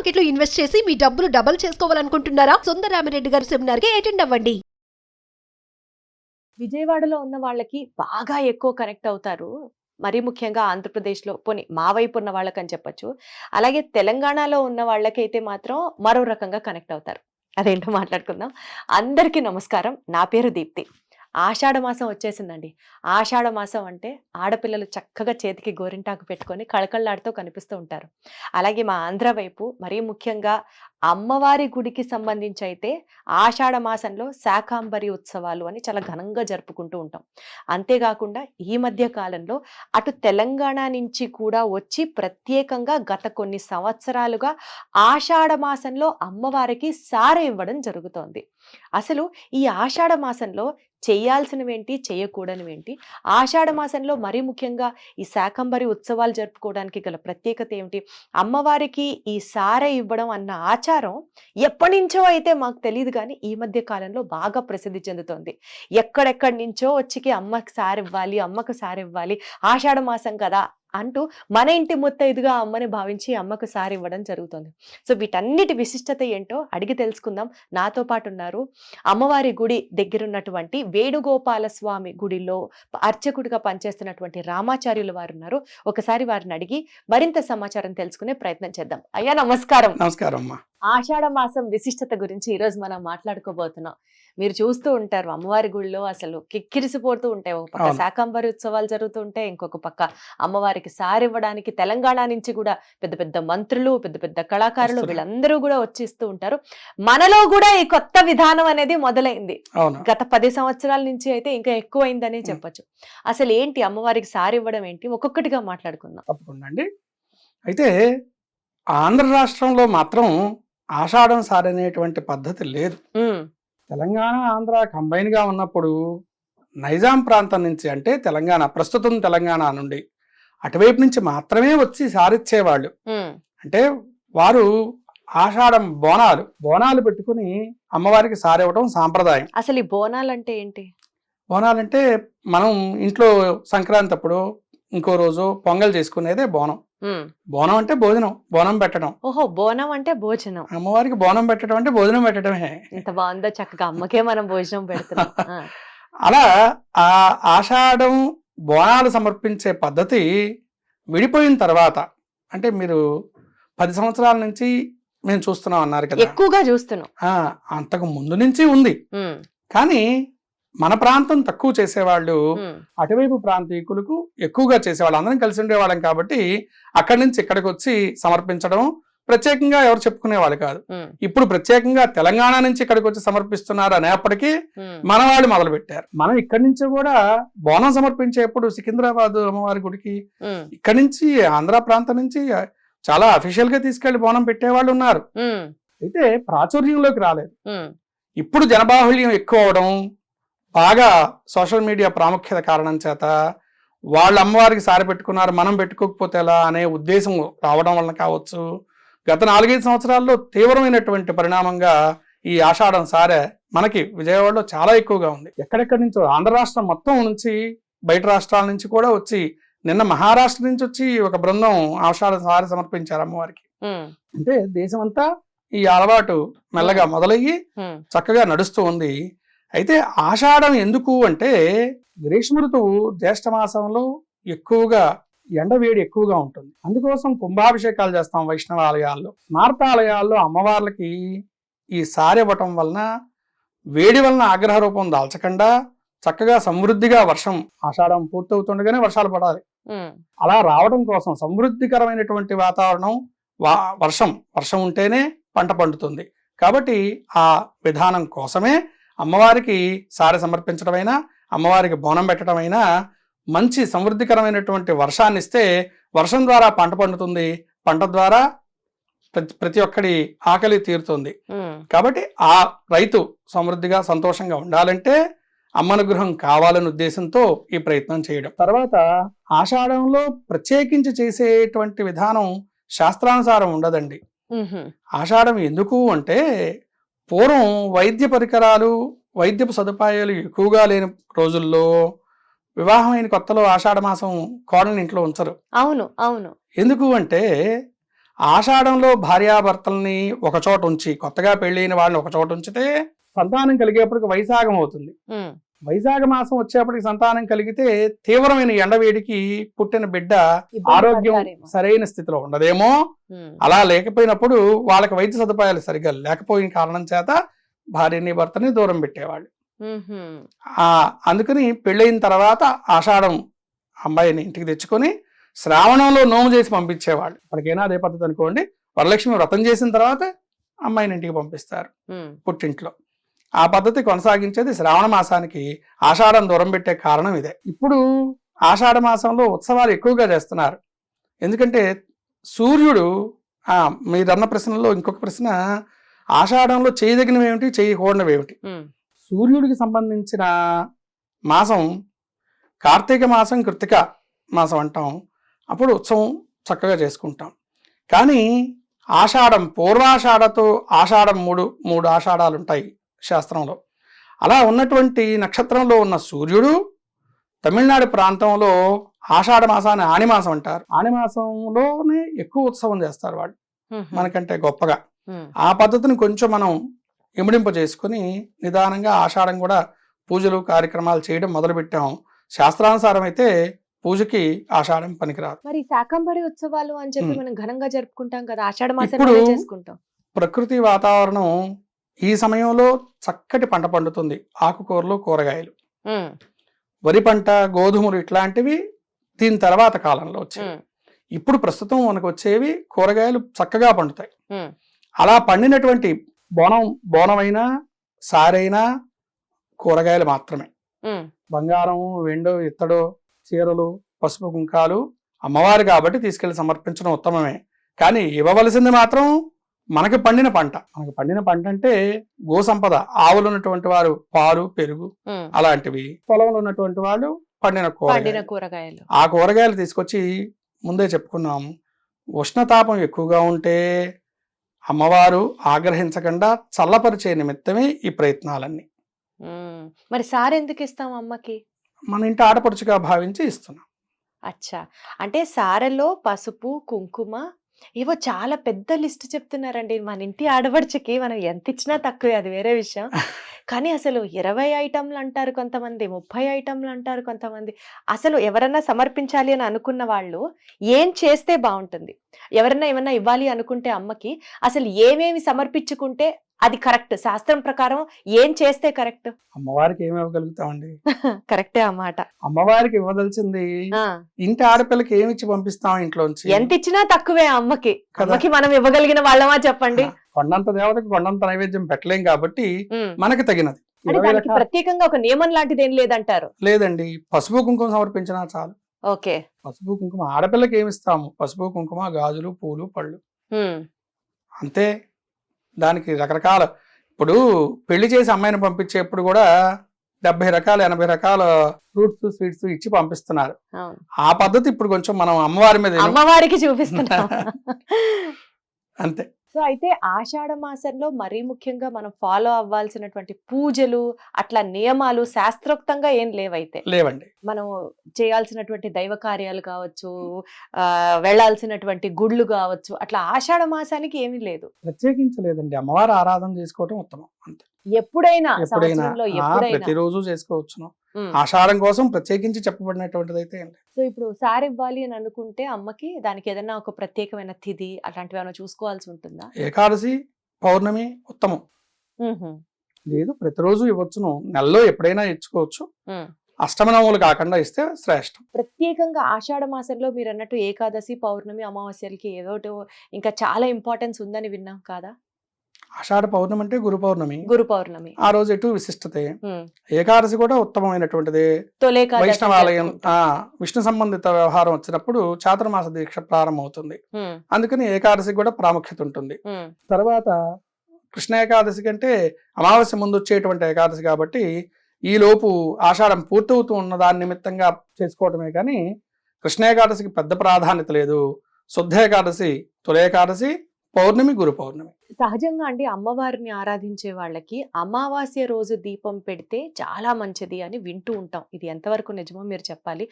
Market లో invest చేసి మీ డబ్బులు డబుల్ చేసుకోవాలనుకుంటున్నారా? సుందరరామిరెడ్డి గారి సెమినార్ కి అటెండ్ అవ్వండి. విజయవాడలో ఉన్న వాళ్ళకి బాగా ఎక్కువ కనెక్ట్ అవుతారు. మరీ ముఖ్యంగా ఆంధ్రప్రదేశ్‌లో పోనీ మా వైపు ఉన్న వాళ్ళకని చెప్పొచ్చు. అలాగే తెలంగాణలో ఉన్న వాళ్ళకైతే మాత్రం మరో రకంగా కనెక్ట్ అవుతారు. అదేంటో మాట్లాడుకుందాం. అందరికీ నమస్కారం. నా పేరు దీప్తి. ఆషాఢ మాసం వచ్చేసిందండి. ఆషాఢ మాసం అంటే ఆడపిల్లలు చక్కగా చేతికి గోరింటాకు పెట్టుకొని కళకళలాడుతూ కనిపిస్తూ ఉంటారు. అలాగే మా ఆంధ్ర వైపు మరీ ముఖ్యంగా అమ్మవారి గుడికి సంబంధించి అయితే ఆషాఢ మాసంలో శాకాంబరి ఉత్సవాలు అని చాలా ఘనంగా జరుపుకుంటూ ఉంటాం. అంతేకాకుండా ఈ మధ్య కాలంలో అటు తెలంగాణ నుంచి కూడా వచ్చి ప్రత్యేకంగా గత కొన్ని సంవత్సరాలుగా ఆషాఢ మాసంలో అమ్మవారికి సారె ఇవ్వడం జరుగుతోంది. అసలు ఈ ఆషాఢ మాసంలో చేయాల్సినవేంటి, చేయకూడనివేంటి, ఆషాఢ మాసంలో మరీ ముఖ్యంగా ఈ శాకంబరి ఉత్సవాలు జరుపుకోవడానికి గల ప్రత్యేకత ఏమిటి, అమ్మవారికి ఈ సారె ఇవ్వడం అన్న ఆచారం ఎప్పటి నుంచో అయితే మాకు తెలియదు, కానీ ఈ మధ్య కాలంలో బాగా ప్రసిద్ధి చెందుతోంది. ఎక్కడెక్కడి నుంచో వచ్చి అమ్మకి సారె ఇవ్వాలి, అమ్మకు సారె ఇవ్వాలి, ఆషాఢ మాసం కదా అంటూ మన ఇంటి ముత్తైదుగా అమ్మని భావించి అమ్మకు సారి ఇవ్వడం జరుగుతుంది. సో వీటన్నిటి విశిష్టత ఏంటో అడిగి తెలుసుకుందాం. నాతో పాటు ఉన్నారు అమ్మవారి గుడి దగ్గరున్నటువంటి వేణుగోపాల స్వామి గుడిలో అర్చకుడిగా పనిచేస్తున్నటువంటి రామాచార్యులు వారు ఉన్నారు. ఒకసారి వారిని అడిగి మరింత సమాచారం తెలుసుకునే ప్రయత్నం చేద్దాం. అయ్యా నమస్కారం. నమస్కారం అమ్మా. ఆషాఢ మాసం విశిష్టత గురించి ఈరోజు మనం మాట్లాడుకోబోతున్నాం. మీరు చూస్తూ ఉంటారు అమ్మవారి గుడిలో అసలు కిక్కిరిసిపోతూ ఉంటాయి. ఒక పక్క శాకంబరి ఉత్సవాలు జరుగుతూ ఉంటాయి, ఇంకొక పక్క అమ్మవారికి సారివ్వడానికి తెలంగాణ నుంచి కూడా పెద్ద పెద్ద మంత్రులు, పెద్ద పెద్ద కళాకారులు వీళ్ళందరూ కూడా వచ్చిస్తూ ఉంటారు. మనలో కూడా ఈ కొత్త విధానం అనేది మొదలైంది. గత 10 సంవత్సరాల నుంచి అయితే ఇంకా ఎక్కువైందనే చెప్పొచ్చు. అసలు ఏంటి అమ్మవారికి సారివ్వడం ఏంటి, ఒక్కొక్కటిగా మాట్లాడుకుందాం. తప్పకుండా అండి. అయితే ఆంధ్ర రాష్ట్రంలో మాత్రం ఆషాఢం సారి అనేటువంటి పద్ధతి లేదు. తెలంగాణ ఆంధ్ర కంబైన్ గా ఉన్నప్పుడు నైజాం ప్రాంతం నుంచి, అంటే తెలంగాణ ప్రస్తుతం తెలంగాణ నుండి అటువైపు నుంచి మాత్రమే వచ్చి సారిచ్చేవాళ్ళు. అంటే వారు ఆషాఢం బోనాలు పెట్టుకుని అమ్మవారికి సారివ్వడం సాంప్రదాయం. అసలు ఈ బోనాలు అంటే ఏంటి? బోనాలంటే మనం ఇంట్లో సంక్రాంతి అప్పుడు ఇంకో రోజు పొంగల్ చేసుకునేదే బోనం. బోనం అంటే భోజనం, బోనం పెట్టడం. ఓహో, బోనం అంటే భోజనం. అమ్మవారికి బోనం పెట్టడం అంటే భోజనం పెట్టడమే. ఇంత బాగుందో, చక్కగా అమ్మకే మనం భోజనం పెడుతున్నాం. అలా ఆ ఆషాఢం బోనాలు సమర్పించే పద్ధతి విడిపోయిన తర్వాత, అంటే మీరు 10 సంవత్సరాల నుంచి మేము చూస్తున్నాం అన్నారు కదా, ఎక్కువగా చూస్తున్నాం. అంతకు ముందు నుంచి ఉంది, కానీ మన ప్రాంతం తక్కువ చేసేవాళ్ళు, అటువైపు ప్రాంతీకులకు ఎక్కువగా చేసేవాళ్ళు. అందరం కలిసి ఉండేవాళ్ళం కాబట్టి అక్కడి నుంచి ఇక్కడికి వచ్చి సమర్పించడం ప్రత్యేకంగా ఎవరు చెప్పుకునేవాళ్ళు కాదు. ఇప్పుడు ప్రత్యేకంగా తెలంగాణ నుంచి ఇక్కడికి వచ్చి సమర్పిస్తున్నారు అనేప్పటికీ మన వాళ్ళు మొదలు పెట్టారు. మనం ఇక్కడి నుంచి కూడా బోనం సమర్పించేప్పుడు సికింద్రాబాద్ అమ్మవారి గుడికి ఇక్కడి నుంచి ఆంధ్ర ప్రాంతం నుంచి చాలా అఫీషియల్ గా తీసుకెళ్లి బోనం పెట్టేవాళ్ళు ఉన్నారు. అయితే ప్రాచుర్యంలోకి రాలేదు. ఇప్పుడు జనబాహుళ్యం ఎక్కువ అవడం, బాగా సోషల్ మీడియా ప్రాముఖ్యత కారణం చేత వాళ్ళ అమ్మవారికి సారి పెట్టుకున్నారు, మనం పెట్టుకోకపోతే ఎలా అనే ఉద్దేశం రావడం వలన కావచ్చు, గత 4-5 సంవత్సరాల్లో తీవ్రమైనటువంటి పరిణామంగా ఈ ఆషాఢం సారె మనకి విజయవాడలో చాలా ఎక్కువగా ఉంది. ఎక్కడెక్కడి నుంచో ఆంధ్ర రాష్ట్రం మొత్తం నుంచి, బయట రాష్ట్రాల నుంచి కూడా వచ్చి, నిన్న మహారాష్ట్ర నుంచి వచ్చి ఒక బృందం ఆషాఢం సారె సమర్పించారు అమ్మవారికి. అంటే దేశం అంతా ఈ అలవాటు మెల్లగా మొదలయ్యి చక్కగా నడుస్తూ ఉంది. అయితే ఆషాఢం ఎందుకు అంటే, గ్రీష్మ ఋతువు జ్యేష్ఠ మాసంలో ఎక్కువగా ఎండవేడి ఎక్కువగా ఉంటుంది. అందుకోసం కుంభాభిషేకాలు చేస్తాం వైష్ణవ ఆలయాల్లో. స్మార్తాలయాల్లో అమ్మవార్లకి ఈ సారె ఇవ్వటం వలన వేడి వలన ఆగ్రహ రూపం దాల్చకుండా చక్కగా సమృద్ధిగా వర్షం, ఆషాఢం పూర్తవుతుండగానే వర్షాలు పడాలి, అలా రావడం కోసం సమృద్ధికరమైనటువంటి వాతావరణం, వర్షం ఉంటేనే పంట పండుతుంది. కాబట్టి ఆ విధానం కోసమే అమ్మవారికి సారె సమర్పించడమైనా, అమ్మవారికి బోనం పెట్టడమైనా మంచి సమృద్ధికరమైనటువంటి వర్షాన్ని ఇస్తే వర్షం ద్వారా పంట పండుతుంది, పంట ద్వారా ప్రతి ఒక్కడి ఆకలి తీరుతుంది. కాబట్టి ఆ రైతు సమృద్ధిగా సంతోషంగా ఉండాలంటే అమ్మనుగ్రహం కావాలనే ఉద్దేశంతో ఈ ప్రయత్నం చేయడం. తర్వాత ఆషాఢంలో ప్రత్యేకించి చేసేటువంటి విధానం శాస్త్రానుసారం ఉండదండి. ఆషాఢం ఎందుకు అంటే, పూర్వం వైద్య పరికరాలు, వైద్యపు సదుపాయాలు ఎక్కువగా లేని రోజుల్లో వివాహమైన కొత్తలో ఆషాఢ మాసం కోడల్ని ఇంట్లో ఉంచరు. అవును అవును. ఎందుకు అంటే ఆషాఢంలో భార్యాభర్తల్ని ఒక చోట ఉంచి, కొత్తగా పెళ్ళైన వాళ్ళని ఒక చోట ఉంచితే సంతానం కలిగేప్పటికి వైశాఖం అవుతుంది. వైశాఖ మాసం వచ్చేప్పటికి సంతానం కలిగితే తీవ్రమైన ఎండవేడికి పుట్టిన బిడ్డ ఆరోగ్యం సరైన స్థితిలో ఉండదేమో. అలా లేకపోయినప్పుడు వాళ్ళకి వైద్య సదుపాయాలు సరిగా లేకపోయిన కారణం చేత భార్యని భర్తని దూరం పెట్టేవాళ్ళు. అందుకని పెళ్ళైన తర్వాత ఆషాఢం అమ్మాయిని ఇంటికి తెచ్చుకొని శ్రావణంలో నోము చేసి పంపించేవాళ్ళు. ఇప్పటికైనా అదే పద్ధతి అనుకోండి. వరలక్ష్మి వ్రతం చేసిన తర్వాత అమ్మాయిని ఇంటికి పంపిస్తారు పుట్టింట్లో. ఆ పద్ధతి కొనసాగించేది శ్రావణ మాసానికి ఆషాఢం దూరం పెట్టే కారణం ఇదే. ఇప్పుడు ఆషాఢ మాసంలో ఉత్సవాలు ఎక్కువగా చేస్తున్నారు. ఎందుకంటే సూర్యుడు మీరన్న ప్రశ్నలో ఇంకొక ప్రశ్న, ఆషాఢంలో చేయదగినవి ఏమిటి, చేయకూడనివి ఏమిటి? సూర్యుడికి సంబంధించిన మాసం కార్తీక మాసం, కృత్తిక మాసం అంటాం. అప్పుడు ఉత్సవం చక్కగా చేసుకుంటాం. కానీ ఆషాఢం, పూర్వాషాఢతో ఆషాఢం మూడు ఆషాఢాలు ఉంటాయి శాస్త్రంలో. అలా ఉన్నటువంటి నక్షత్రంలో ఉన్న సూర్యుడు తమిళనాడు ప్రాంతంలో ఆషాఢ మాసాన్ని ఆణిమాసం అంటారు. ఆణిమాసంలోనే ఎక్కువ ఉత్సవం చేస్తారు వాళ్ళు మనకంటే గొప్పగా. ఆ పద్ధతిని కొంచెం మనం ఇమిడింప చేసుకుని నిదానంగా ఆషాఢం కూడా పూజలు కార్యక్రమాలు చేయడం మొదలుపెట్టాం. శాస్త్రానుసారం అయితే పూజకి ఆషాఢం పనికిరాదు. మరి శాకంబరి ఉత్సవాలు అని చెప్పి మనం ఘనంగా జరుపుకుంటాం కదా, ఆషాఢ మాసంలో చేసుకుంటాం. ప్రకృతి వాతావరణం ఈ సమయంలో చక్కటి పంట పండుతుంది. ఆకుకూరలు, కూరగాయలు, వరి పంట, గోధుమలు ఇట్లాంటివి దీని తర్వాత కాలంలో వచ్చాయి. ఇప్పుడు ప్రస్తుతం మనకు వచ్చేవి కూరగాయలు చక్కగా పండుతాయి. అలా పండినటువంటి బోనమైనా సారైనా కూరగాయలు మాత్రమే. బంగారం, వెండో, ఇత్తడో, చీరలు, పసుపు కుంకాలు అమ్మవారు కాబట్టి తీసుకెళ్లి సమర్పించడం ఉత్తమమే. కానీ ఇవ్వవలసింది మాత్రం మనకి పండిన పంట. మనకి పండిన పంట అంటే గో సంపద. ఆవులు ఉన్నటువంటి వారు పాలు, పెరుగు అలాంటివి, పొలంలో ఉన్నటువంటి వాళ్ళు పండిన కూరగాయలు. ఆ కూరగాయలు తీసుకొచ్చి ముందే చెప్పుకున్నాము, ఉష్ణతాపం ఎక్కువగా ఉంటే అమ్మవారు ఆగ్రహించకుండా చల్లపరిచే నిమిత్తమే ఈ ప్రయత్నాలన్నీ. మరి సార్ ఎందుకు ఇస్తాం అమ్మకి? మన ఇంటి ఆడపడుచుగా భావించి ఇస్తున్నాం. అచ్చా, అంటే సారలో పసుపు, కుంకుమ, ఏవో చాలా పెద్ద లిస్ట్ చెప్తున్నారండి. మన ఇంటి ఆడపడుచుకి మనం ఎంత ఇచ్చినా తక్కువే, అది వేరే విషయం. కానీ అసలు 20 ఐటమ్లు అంటారు కొంతమంది, 30 ఐటమ్లు అంటారు కొంతమంది. అసలు ఎవరన్నా సమర్పించాలి అని అనుకున్న వాళ్ళు ఏం చేస్తే బాగుంటుంది? ఎవరన్నా ఏమన్నా ఇవ్వాలి అనుకుంటే అమ్మకి అసలు ఏమేమి సమర్పించుకుంటే అది కరెక్ట్? శాస్త్రం ప్రకారం ఏం చేస్తే కరెక్ట్? అమ్మవారికి ఏమి ఇవ్వగలుగుతామండి? కరెక్టే అన్నమాట. అమ్మవారికి ఇవ్వదలిచింది ఇంటి ఆడపిల్లకి ఏమి ఇచ్చి పంపిస్తాం ఇంట్లోంచి? ఎంత ఇచ్చినా తక్కువే అమ్మకి. అమ్మకి మనం ఇవ్వగలిగిన వాళ్ళమా చెప్పండి? కొండంత దేవతకి కొండంత నైవేద్యం పెట్టలేం కాబట్టి మనకి తగినది. ప్రత్యేకంగా ఒక నియమం లాంటిది ఏం లేదంటారు? లేదండి, పసుపు కుంకుమ సమర్పించినా చాలు. ఓకే, పసుపు కుంకుమ ఆడపిల్లకి ఏమి ఇస్తాము? పసుపు కుంకుమ, గాజులు, పూలు, పళ్ళు, అంతే. దానికి రకరకాల, ఇప్పుడు పెళ్లి చేసి అమ్మాయిని పంపించేప్పుడు కూడా 70 రకాల 80 రకాల ఫ్రూట్స్, స్వీట్స్ ఇచ్చి పంపిస్తున్నారు. ఆ పద్ధతి ఇప్పుడు కొంచెం మనం అమ్మవారికి చూపిస్తున్నాం అంతే. సో అయితే ఆషాఢ మాసంలో మరీ ముఖ్యంగా మనం ఫాలో అవ్వాల్సినటువంటి పూజలు, అట్లా నియమాలు శాస్త్రోక్తంగా ఏం లేవైతే? లేవండి. మనం చేయాల్సినటువంటి దైవ కార్యాలు కావచ్చు, వెళ్లాల్సినటువంటి గుళ్ళు కావచ్చు, అట్లా ఆషాఢ మాసానికి ఏమీ లేదు, ప్రత్యేకించలేదండి. అమ్మవారు ఆరాధన చేసుకోవటం ఉత్తమం అంతే. ఎప్పుడైనా ప్రతిరోజు చేసుకోవచ్చును. ఆషాఢం కోసం ప్రత్యేకించి చెప్పబడినటువంటిది అయితే. సో ఇప్పుడు సార్ ఇవ్వాలి అని అనుకుంటే అమ్మకి దానికి ఏదైనా ఒక ప్రత్యేకమైన తిథి అట్లాంటివి ఏమైనా చూసుకోవాల్సి ఉంటుందా? ఏకాదశి, పౌర్ణమి ఉత్తమం. లేదు, ప్రతిరోజు ఇవ్వచ్చును. నెలలో ఎప్పుడైనా ఇచ్చుకోవచ్చు. అష్టమనములు కాకుండా ఇస్తే శ్రేష్టం. ప్రత్యేకంగా ఆషాఢ మాసంలో మీరు అన్నట్టు ఏకాదశి, పౌర్ణమి, అమావాస్యలకి ఏదో ఇంకా చాలా ఇంపార్టెన్స్ ఉందని విన్నాం కాదా? ఆషాఢ పౌర్ణమి అంటే గురు పౌర్ణమి. ఆ రోజు ఎటు విశిష్టతే. ఏకాదశి కూడా ఉత్తమమైనటువంటిది. వైష్ణవాలయం, విష్ణు సంబంధిత వ్యవహారం వచ్చినప్పుడు చాతుర్మాస దీక్ష ప్రారంభమవుతుంది. అందుకని ఏకాదశి కూడా ప్రాముఖ్యత ఉంటుంది. తర్వాత కృష్ణ ఏకాదశి కంటే అమావాస్య ముందు వచ్చేటువంటి ఏకాదశి కాబట్టి ఈ లోపు ఆషాఢం పూర్తవుతూ ఉన్న దాని నిమిత్తంగా చేసుకోవటమే కానీ కృష్ణ ఏకాదశికి పెద్ద ప్రాధాన్యత లేదు. శుద్ధ ఏకాదశి, తొలి ఏకాదశి, పౌర్ణమి, గురు పౌర్ణమి. సహజంగా అండి అమ్మవారిని ఆరాధించే వాళ్ళకి అమావాస్య రోజు దీపం పెడితే చాలా మంచిది అని వింటూ ఉంటాం. ఇది ఎంతవరకు నిజమో మీరు చెప్పాలి.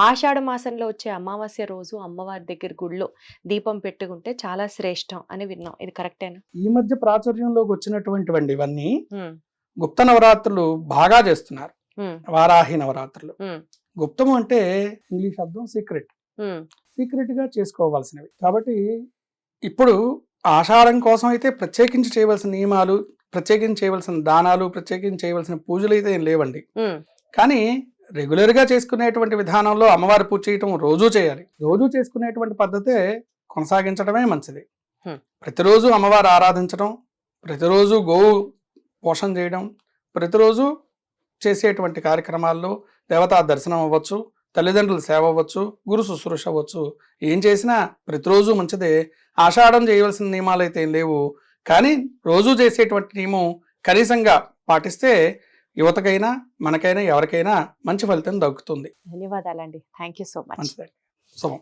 ఆషాఢ మాసంలో వచ్చే అమావాస్య రోజు అమ్మవారి దగ్గర గుడిలో దీపం పెట్టుకుంటే చాలా శ్రేష్టం అని విన్నాం. ఇది కరెక్టేనా? ఈ మధ్య ప్రాచుర్యంలోకి వచ్చినటువంటివండి ఇవన్నీ. గుప్త నవరాత్రులు బాగా చేస్తున్నారు, వారాహి నవరాత్రులు. గుప్తం అంటే ఇంగ్లీష్ అర్థం సీక్రెట్, సీక్రెట్ గా చేసుకోవాల్సినవి. కాబట్టి ఇప్పుడు ఆషాఢం కోసం అయితే ప్రత్యేకించి చేయవలసిన నియమాలు, ప్రత్యేకించి చేయవలసిన దానాలు, ప్రత్యేకించి చేయవలసిన పూజలు అయితే ఏం లేవండి. కానీ రెగ్యులర్ గా చేసుకునేటువంటి విధానంలో అమ్మవారి పూజ చేయటం రోజూ చేయాలి. రోజూ చేసుకునేటువంటి పద్ధతే కొనసాగించడమే మంచిది. ప్రతిరోజు అమ్మవారు ఆరాధించడం, ప్రతిరోజు గోవు పోషణ చేయడం, ప్రతిరోజు చేసేటువంటి కార్యక్రమాల్లో దేవతా దర్శనం అవ్వచ్చు, తల్లిదండ్రుల సేవ అవ్వచ్చు, గురు శుశ్రూష అవ్వచ్చు. ఏం చేసినా ప్రతిరోజు మంచిదే. ఆషాఢం చేయవలసిన నియమాలు అయితే ఏం లేవు. కానీ రోజు చేసేటువంటి నియమం కనీసంగా పాటిస్తే యువతకైనా మనకైనా ఎవరికైనా మంచి ఫలితం దక్కుతుంది. ధన్యవాదాలండి. Thank you so much. మంచిదండి. శుభం.